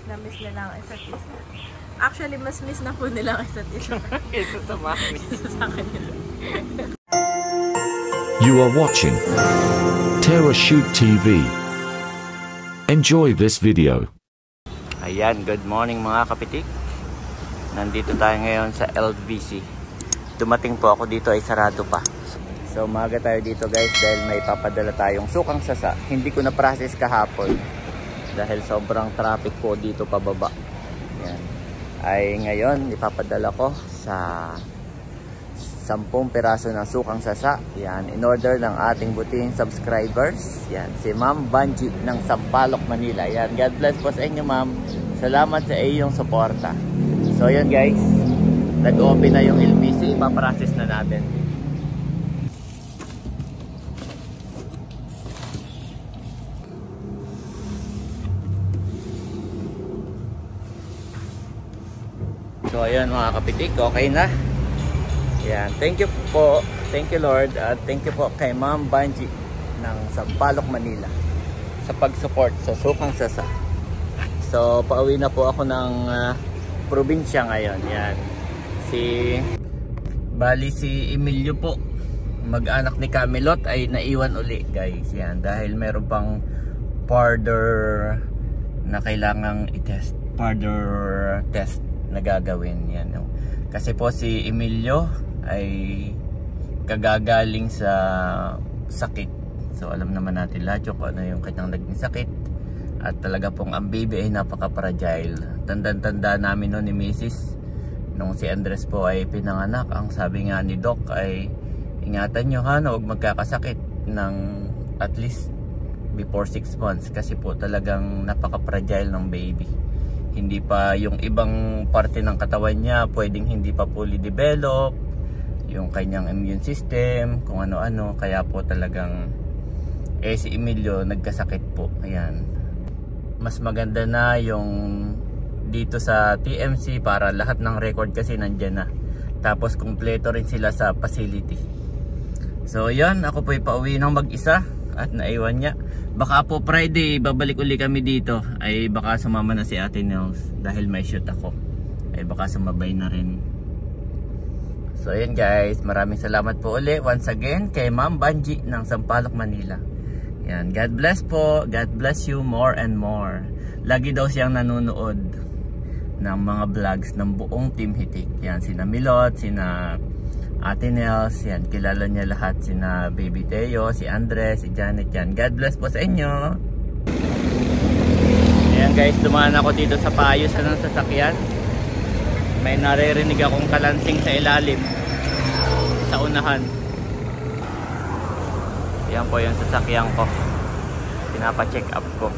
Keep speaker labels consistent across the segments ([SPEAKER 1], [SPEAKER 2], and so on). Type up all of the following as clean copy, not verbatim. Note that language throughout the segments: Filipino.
[SPEAKER 1] na miss nila ang isa't isa. Actually, mas miss na po nila ang isa't isa.
[SPEAKER 2] Ito sa mami.
[SPEAKER 1] Sa akin nila.
[SPEAKER 3] You are watching Terra Shoot TV. Enjoy this video.
[SPEAKER 2] Ayan, good morning mga kapitik. Nandito tayo ngayon sa LVC. Dumating po ako dito ay sarado pa. So umaga tayo dito guys dahil may papadala tayong sukang sasa. Hindi ko na process kahapon dahil sobrang traffic po dito pababa. Yan. Ay ngayon ipapadala ko sa 10 piraso ng sukang sasa. Yan, in order ng ating buting subscribers. Yan, si Ma'am Banji ng Sampaloc, Manila. Yan, God bless po sa inyo ma'am. Salamat sa iyong suporta. So yan guys, nag-open na yung LVC, ipaprocess na natin. So ayan mga kapitik, okay na. Yan, thank you po. Thank you Lord at thank you po kay Ma'am Banji ng Sampaloc, Manila sa pag-support sa sukang sasa. So pauwi na po ako ng probinsya ngayon. Yan. Bali si Emilio po, mag-anak ni Camelot ay naiwan uli guys. Yan, dahil meron pang further na kailangang i-test. Further test na gagawin. Yan. Kasi po si Emilio ay kagagaling sa sakit. So alam naman natin lahat yung ano yung kanyang naging sakit. At talaga pong ang baby ay napaka-fragile. Tanda-tanda namin noon ni Mrs. Nung si Andres po ay pinanganak. Ang sabi nga ni Doc ay ingatan nyo ha, huwag magkakasakit ng at least before 6 months. Kasi po talagang napaka-fragile ng baby. Hindi pa yung ibang parte ng katawan niya pwedeng hindi pa fully develop. Yung kanyang immune system, kung ano-ano. Kaya po talagang si Emilio nagkasakit po. Ayan. Mas maganda na yung dito sa TMC para lahat ng record kasi nandyan na. Tapos kumpleto rin sila sa facility. So yan, ako po ipauwi ng mag-isa at naiwan niya. Baka po Friday babalik uli kami dito. Ay baka sumama na si Ate Nels dahil may shoot ako. Ay baka sumabay na rin. So yan guys, maraming salamat po uli once again kay Ma'am Banji ng Sampaloc, Manila. Yan, God bless po. God bless you more and more. Lagi daw siyang nanonood ng mga vlogs ng buong Team Hitik. Yan, sina Milot, sina Ate Nels, yan, kilala niya lahat. Sina Baby Teo, si Andres, si Janet. Yan, God bless po sa inyo. Ayan guys, dumaan ako dito sa paayos ng sasakyan. May naririnig akong kalansing sa ilalim sa unahan. Yan po yung sasakyan ko. Pinapa-check up ko.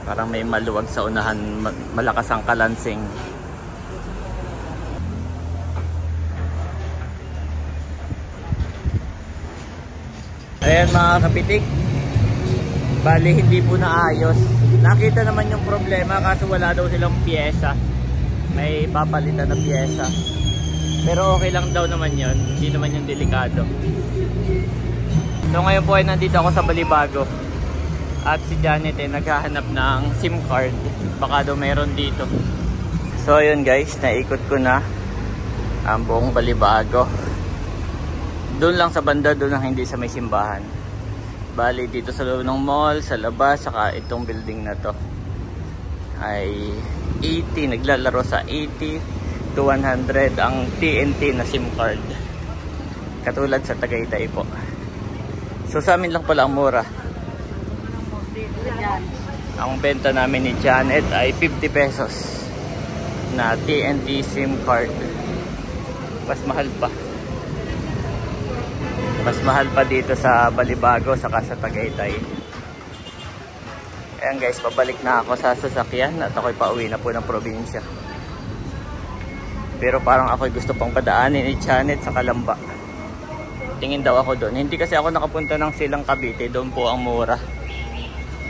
[SPEAKER 2] Parang may maluwag sa unahan, malakas ang kalansing. Ayan mga kapitik. Bali hindi po naayos. Nakita naman yung problema kaso wala daw silang piyesa. May papalitan na piyesa. Pero okay lang daw naman yun. Hindi naman yung delikado. So ngayon po ay nandito ako sa Balibago. At si Janet ay naghahanap ng SIM card. Baka daw mayroon dito. So yun guys, naikot ko na ang buong Balibago. Doon lang sa banda, doon lang hindi sa may simbahan. Bali dito sa loob ng mall, sa labas, saka itong building na to ay 80, naglalaro sa 80 to 100 ang TNT na SIM card. Katulad sa Tagaytay po. So sa amin lang pala ang mura. Ang benta namin ni Janet ay 50 pesos na TNT SIM card. Mas mahal pa. Mas mahal pa dito sa Balibago saka sa Tagaytay. Ayan guys, pabalik na ako sa sasakyan at ako'y pauwi na po ng probinsya. Pero parang ako'y gusto pang padaanin ni Janet sa Kalamba. Tingin daw ako doon. Hindi kasi ako nakapunta ng Silang Cavite. Doon po ang mura.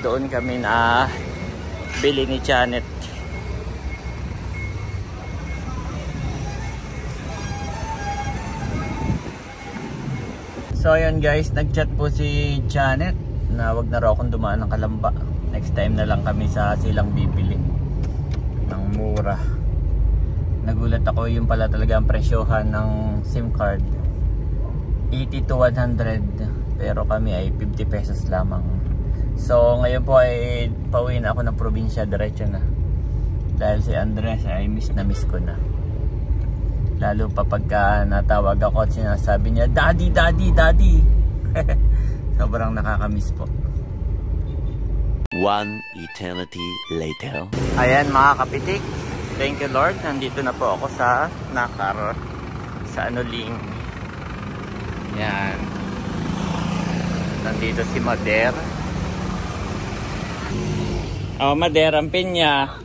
[SPEAKER 2] Doon kami na bili ni Janet. So ayun guys, nag-chat po si Janet na wag na raw akong dumaan ng Kalamba. Next time na lang kami sa Silang bibili. ng mura. Nagulat ako, yung pala talaga ang presyohan ng SIM card 80 to 100, pero kami ay 50 pesos lamang. So ngayon po ay pauwi na ako ng probinsya, diretso na. Dahil si Andres ay miss ko na. Lalo pa pagka natawag ako at sinasabi niya, "Daddy, daddy, daddy." Sobrang nakakamiss po.
[SPEAKER 4] One eternity later.
[SPEAKER 2] Ayan mga kapitik, thank you Lord, nandito na po ako sa Nakar, sa Anuling. Yan, nandito si Mader. Oh, Mader, ang pinya.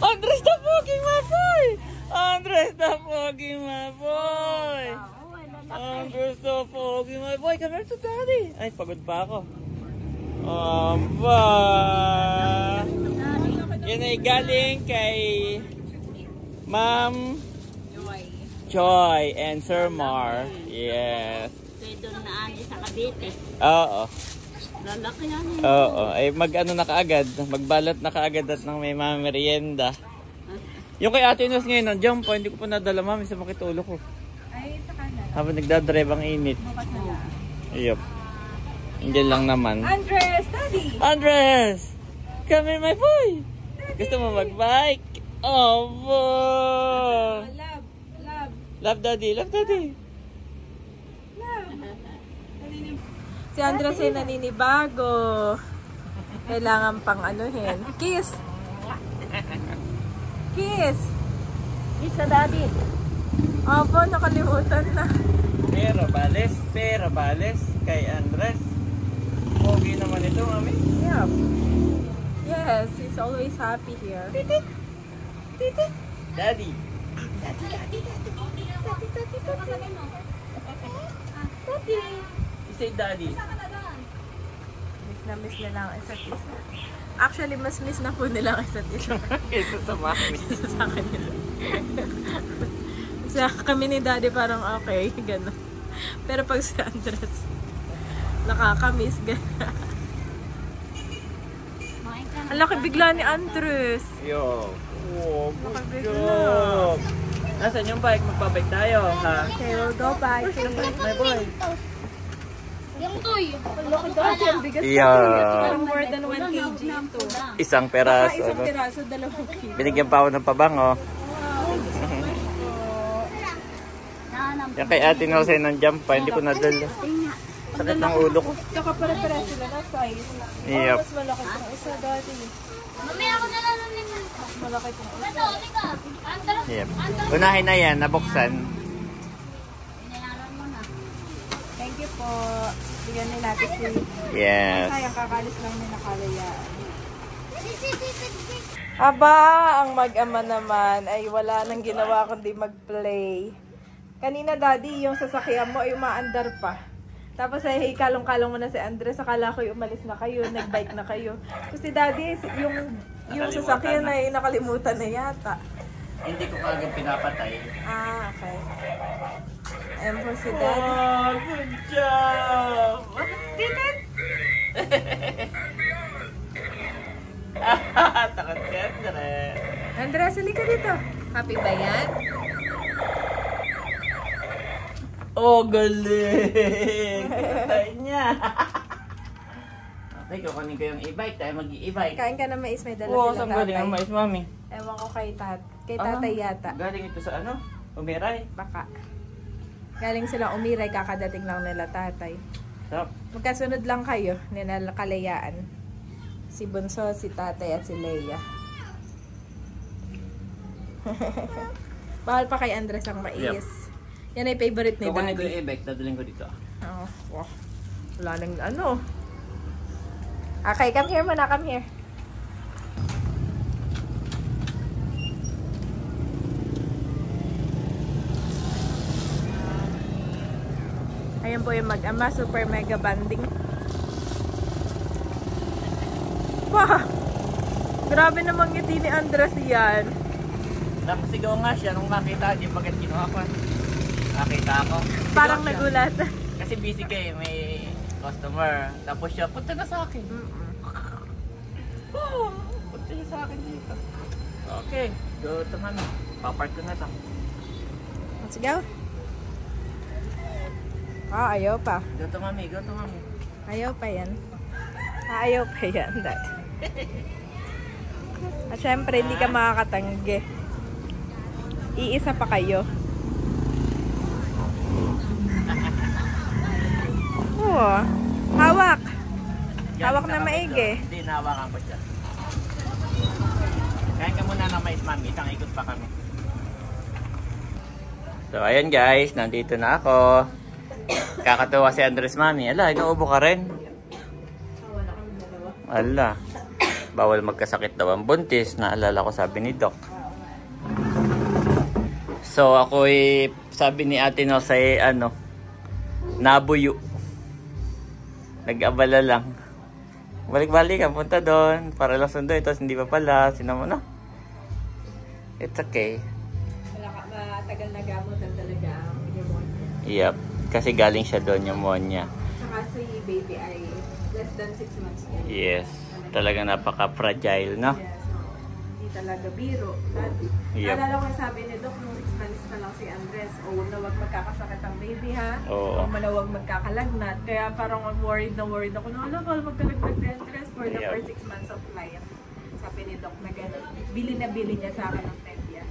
[SPEAKER 2] Andres the fucking my boy! Andres the fucking my boy! Andres the fucking my boy! Come here to daddy! Ay, pagod pa ako. Aba! Yan ay galing kay Ma'am Joy and Sir Mar. Yes.
[SPEAKER 5] Pwede na ani sa Cavite.
[SPEAKER 2] Oo.
[SPEAKER 5] Lalaki na niya.
[SPEAKER 2] Oo. Ay mag-ano na kaagad. Magbalat na kaagad at nang may mga merienda. Yung kay Ate Inos ngayon, nandiyan pa. Hindi ko pa nadala, mami, sa makitulo ko.
[SPEAKER 1] Ay, sa kanan.
[SPEAKER 2] Habang nagdadrive ang init.
[SPEAKER 1] Bukas na lang.
[SPEAKER 2] Ayop. Hindi lang naman.
[SPEAKER 1] Andres, daddy!
[SPEAKER 2] Andres! Come here, my boy! Gusto mo mag-bike? Oh, boy!
[SPEAKER 1] Love, love,
[SPEAKER 2] Love daddy, love daddy.
[SPEAKER 1] love. Si Andres ay naninibago. Kailangan pang anuhin. Kiss! Kiss!
[SPEAKER 5] Kiss sa daddy.
[SPEAKER 1] Opo, nakalimutan na.
[SPEAKER 2] Pero bales kay Andres. Pogi naman ito, mami.
[SPEAKER 1] Yeah. Yes, he's always happy here.
[SPEAKER 2] Titit. Daddy.
[SPEAKER 1] Daddy!
[SPEAKER 2] You say daddy.
[SPEAKER 1] Miss na lang ang isa't isa. Actually, mas miss na po nila ang isa't isa.
[SPEAKER 2] Ito sa mami.
[SPEAKER 1] Sa kanila. Sa kami ni daddy parang okay, gano'n. Pero pag si Andres, nakakamiss, gano'n. Ang laki bigla ni Andres.
[SPEAKER 2] Yo. Oh, good
[SPEAKER 1] Nakabigla.
[SPEAKER 2] job. Nasaan yung bike? Magpabike tayo, ha?
[SPEAKER 1] Okay, we'll go back.
[SPEAKER 2] My boy.
[SPEAKER 5] Yung toy.
[SPEAKER 1] Dati ang bigat
[SPEAKER 2] Yeah.
[SPEAKER 1] parang more than 1 kg ito.
[SPEAKER 2] Isang
[SPEAKER 1] Saka
[SPEAKER 2] peraso.
[SPEAKER 1] isang piraso, 2 kg.
[SPEAKER 2] Binigyan pa ako ng pabango. Yan kay Ate Nose ng jump pa, hindi ko nadala. Sakit ng ulo ko.
[SPEAKER 1] Saka pare-pare sila na size.
[SPEAKER 2] Yep.
[SPEAKER 1] Mas malaki itong isa dati.
[SPEAKER 5] Mami, ako na lang ng
[SPEAKER 1] Mas malaki itong isa.
[SPEAKER 5] Ito, halika. Andres.
[SPEAKER 2] Yep. Unahin na yan, nabuksan.
[SPEAKER 5] Binayaran mo na.
[SPEAKER 1] Thank you po. Bigyan din natin si...
[SPEAKER 2] Yes.
[SPEAKER 1] Sayang, kakalis lang ni nakalayaan. Aba, ang mag-ama naman ay wala nang ginawa kundi mag-play. Kanina daddy, yung sasakyan mo ay umaandar pa. Tapos ay kalong-kalong mo na si Andres, akala ko umalis na kayo, nag-bike na kayo. Tapos si daddy, yung sasakyan ay nakalimutan na yata.
[SPEAKER 2] Hindi ko kagad pinapatay.
[SPEAKER 1] Ah, okay. Ayan po si daddy.
[SPEAKER 2] Oh, good job!
[SPEAKER 1] Titit!
[SPEAKER 2] Takot si Andres.
[SPEAKER 1] Andres, halika dito. Happy ba yan?
[SPEAKER 2] Oh, galing! Patay niya! Okay, kukunin ko yung e-bike. Tayo mag-i-e-bike.
[SPEAKER 1] Kain ka na mais, may dala
[SPEAKER 2] Oo,
[SPEAKER 1] silang
[SPEAKER 2] saan galing ang
[SPEAKER 1] tatay.
[SPEAKER 2] mais, mami?
[SPEAKER 1] Ewan ko kay tatay yata.
[SPEAKER 2] Galing ito sa ano? Umiray.
[SPEAKER 1] Baka. Galing silang umiray, kakadating lang nila tatay.
[SPEAKER 2] Sarap.
[SPEAKER 1] Magkasunod lang kayo, nila Kalayaan. Si Bunso, si tatay at si Leia. Bawal pa kay Andres ang mais.
[SPEAKER 2] Yep.
[SPEAKER 1] Yan ay favorite ni
[SPEAKER 2] Kukunin ko
[SPEAKER 1] daddy.
[SPEAKER 2] yung e-bike. Dadaling ko dito.
[SPEAKER 1] Oh, wow. Wala nang ano. Okay, come here muna, come here. Ayan po yung mag-ama, super mega banding. Wow! Grabe namang ngiti ni Andres yan.
[SPEAKER 2] Napasigaw nga siya nung makita. Di bagay kinuha ko. Nakita ako. Sigaw
[SPEAKER 1] Parang
[SPEAKER 2] siya.
[SPEAKER 1] nagulat.
[SPEAKER 2] Kasi busy kayo. May customer. Tapos siya, punta na sa akin. Oh, punta siya sa akin dito. Okay, go to mami. Papark ko na to.
[SPEAKER 1] Let's go. Ayaw pa.
[SPEAKER 2] Go to mami, go to mami.
[SPEAKER 1] Ayaw pa yan. Ayaw pa yan, Dad. At syempre, hindi ka makakatanggi. Iisa pa kayo. Oo. Hawak. Hawak na maigi.
[SPEAKER 2] Hindi, nahawakan ko siya. Kain ka muna ng mais, mami. Isang ikot pa kami. So, ayan guys. Nandito na ako. Kakatuwa si Andres, mami. Ala, inuubo ka rin. Ala. Bawal magkasakit daw ang buntis. Naalala ko sabi ni Doc. So, ako'y sabi ni Ate no sa nabuyo. Nag-abala lang. Balik-balik ka, punta doon. Para lang sundo. Ito, hindi pa pala. Sinamo na. It's okay.
[SPEAKER 1] Matagal na gamot ang talaga ang pneumonia.
[SPEAKER 2] Yep. Kasi galing siya doon, pneumonia.
[SPEAKER 1] Saka si baby ay less than 6 months old.
[SPEAKER 2] Yes. Talaga napaka-fragile, no?
[SPEAKER 1] Yes. Hindi talaga biro. Dati.
[SPEAKER 2] Yep.
[SPEAKER 1] Alala ko sabi ni Doc, nung 6 months pa lang si Andres, huwag na huwag magkakasakit ang baby ha.
[SPEAKER 2] Oo.
[SPEAKER 1] Huwag na huwag magkakalagnat. Kaya parang worried na worried ako. Wala ba magkalagnat si Andres for the first 6 months of life. Sabi ni Doc na gano'n. Bili na bili niya sa akin ng Tevia.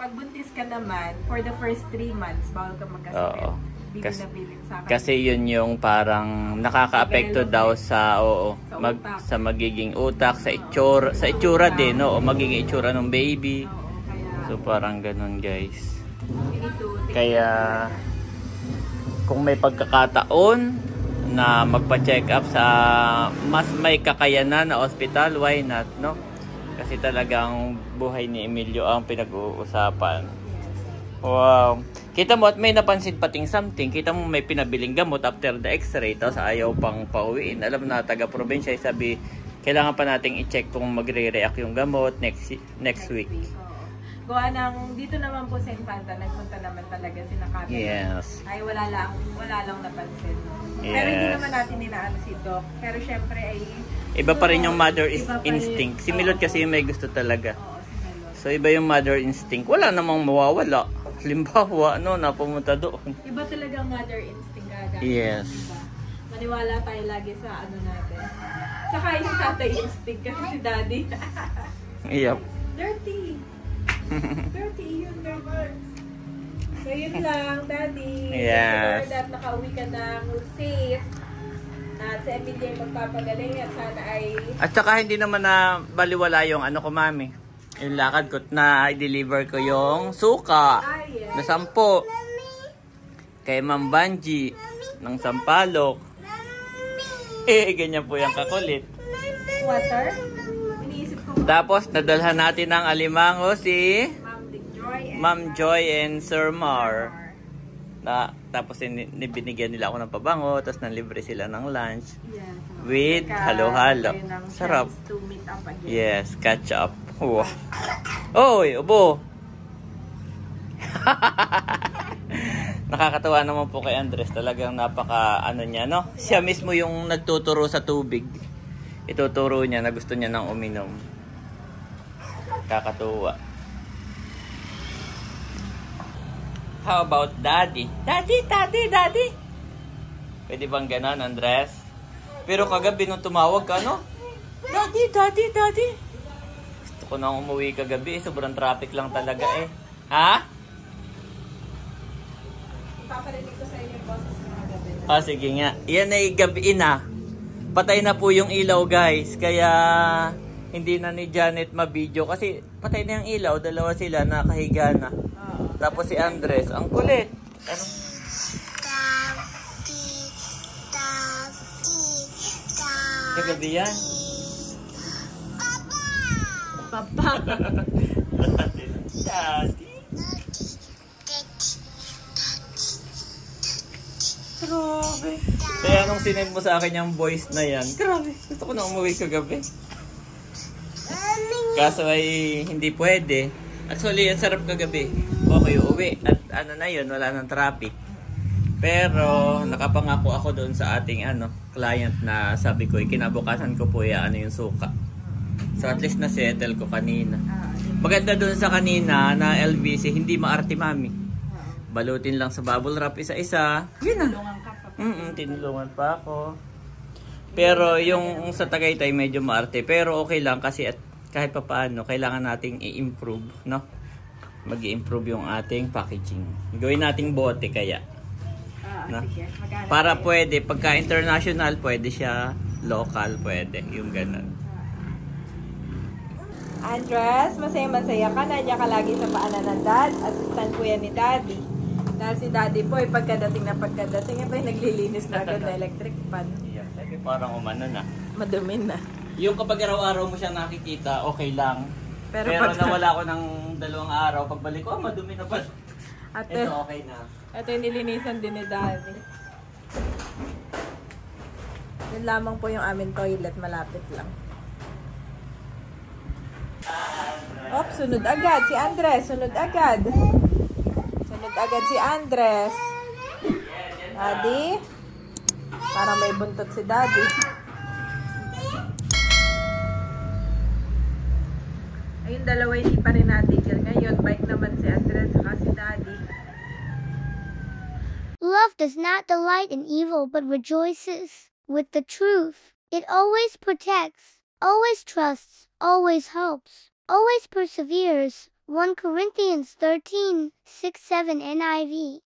[SPEAKER 1] Pag buntis ka naman, for the first 3 months, bawal ka magkasakit.
[SPEAKER 2] Oo.
[SPEAKER 1] Bili na bili sa akin.
[SPEAKER 2] Kasi yun yung parang nakaka-apekto daw sa sa magiging utak, sa itsura din, no? O magiging itsura ng baby.
[SPEAKER 1] Kaya,
[SPEAKER 2] So parang ganun guys.
[SPEAKER 1] we need to take
[SPEAKER 2] Kaya kung may pagkakataon na magpa-check up sa mas may kakayanan na ospital, why not, no? Kasi talagang buhay ni Emilio ang pinag-uusapan. Wow. Kita mo at may napansin pating something. Kita mo may pinabiling gamot after the x-ray. Tapos ayaw pang pauwiin. Alam na taga-probinsya sabi, kailangan pa nating i-check kung magre-react yung gamot next week.
[SPEAKER 1] Gawa ng, dito naman po sa Infanta, nagpunta naman talaga si Nakata.
[SPEAKER 2] Yes.
[SPEAKER 1] Ay wala lang napansin.
[SPEAKER 2] Yes.
[SPEAKER 1] Pero hindi naman natin ninaano si Doc. Pero syempre ay...
[SPEAKER 2] Iba pa rin yung mother
[SPEAKER 1] iba pa rin.
[SPEAKER 2] instinct. Si Milot kasi may gusto talaga.
[SPEAKER 1] Oo, si Milot.
[SPEAKER 2] So iba yung mother instinct. Wala namang mawawala. Halimbawa, napumunta doon.
[SPEAKER 1] Iba talagang mother instinct agad.
[SPEAKER 2] Yes.
[SPEAKER 1] Diba? Maniwala tayo lagi sa ano natin. Saka yung tatay instinct kasi si daddy.
[SPEAKER 2] Yep.
[SPEAKER 1] Dirty. Dirty yun, dirty. So yun lang, daddy.
[SPEAKER 2] Yes.
[SPEAKER 1] Make sure that nakauwi ka ng safe. At si Emilia ay magpapagaling at sana ay...
[SPEAKER 2] At saka hindi naman na baliwala yung ano ko, mami. Yung lakad ko na i-deliver ko yung suka
[SPEAKER 1] yes.
[SPEAKER 2] na 10. Kay Ma'am Banji ng Sampalok. Ganyan po yung kakulit.
[SPEAKER 1] Water. Iniisip ko
[SPEAKER 2] Tapos nadalhan natin ng alimango si
[SPEAKER 1] Ma'am
[SPEAKER 2] Joy and Sir Mar. Tapos binigyan nila ako ng pabango, tapos nanlibre sila ng lunch.
[SPEAKER 1] Yes.
[SPEAKER 2] With halo-halo. Sarap.
[SPEAKER 1] To meet up again.
[SPEAKER 2] Yes, catch up. Wow. Oy, ubo. Nakakatawa naman po kay Andres. Talagang napaka niya, no? Siya mismo yung nagtuturo sa tubig. Ituturo niya na gusto niya nang uminom. Kakatuwa. How about daddy? Daddy. Pwede bang ganon, Andres? Pero kagabi nung tumawag ka, no? Daddy. Gusto ko nang umuwi kagabi. Sobrang traffic lang talaga eh. Ha?
[SPEAKER 1] Paparinig ko sa inyo yung boses ng mga gabi.
[SPEAKER 2] Sige nga. Yan ay gabi na. Patay na po yung ilaw, guys. Kaya hindi na ni Janet ma-video. Kasi patay na yung ilaw. Dalawa sila nakahiga na. Tapos si Andres, ang kulit. Ano? Kagabi yan.
[SPEAKER 1] Papa.
[SPEAKER 2] Daddy. Grabe. Kaya nung sinend mo sa akin yung voice na yan, grabe. Gusto ko na umuwi kagabi. Kaso ay hindi pwede. Actually, ang sarap kagabi. Okay, uwi. At ano na yun, wala nang traffic. Pero, nakapangako ako doon sa ating client na sabi ko, kinabukasan ko po yung suka. So, at least na-settle ko kanina.
[SPEAKER 1] Diba?
[SPEAKER 2] Maganda doon sa kanina na LVC, hindi maarte mami. Balutin lang sa bubble wrap isa-isa. Yun na.
[SPEAKER 1] Tulungan ka pa.
[SPEAKER 2] Tinulungan pa ako. Pero yung sa Tagaytay medyo maarte. Pero okay lang kasi at kahit pa paano, kailangan nating i-improve, no? Mag-i-improve yung ating packaging. Gawin nating bote kaya. No?
[SPEAKER 1] Sige. Maghanap
[SPEAKER 2] Para
[SPEAKER 1] tayo.
[SPEAKER 2] pwede, pagka international, pwede siya. Local, pwede. Yung ganun.
[SPEAKER 1] Andres, masaya-masaya ka. Nandiyan ka lagi sa paanan ng dad. Assistant po yan ni daddy. Dahil si daddy po, pagkadating, ay naglilinis na agad na electric pan.
[SPEAKER 2] Yeah, sabi parang umano na.
[SPEAKER 1] Madumi na.
[SPEAKER 2] Yung kapag araw-araw mo siya nakikita, okay lang.
[SPEAKER 1] Pero
[SPEAKER 2] Pero
[SPEAKER 1] pag-
[SPEAKER 2] nawala ko ng 2 araw, pagbalik ko, madumi na pa.
[SPEAKER 1] At
[SPEAKER 2] Ito okay na.
[SPEAKER 1] ito yung nilinisan din ni daddy. Yun lamang po yung aming toilet, malapit lang. Op, sunod agad si Andres, sunod agad. Sunod agad si Andres. Daddy, parang may buntot si daddy. Ayun, dalawa hindi pa rin natigil. Ngayon, bike naman si Andres saka si daddy.
[SPEAKER 5] Love does not delight in evil but rejoices with the truth. It always protects, always trusts, always hopes, always perseveres. 1 Corinthians 13:6-7 NIV.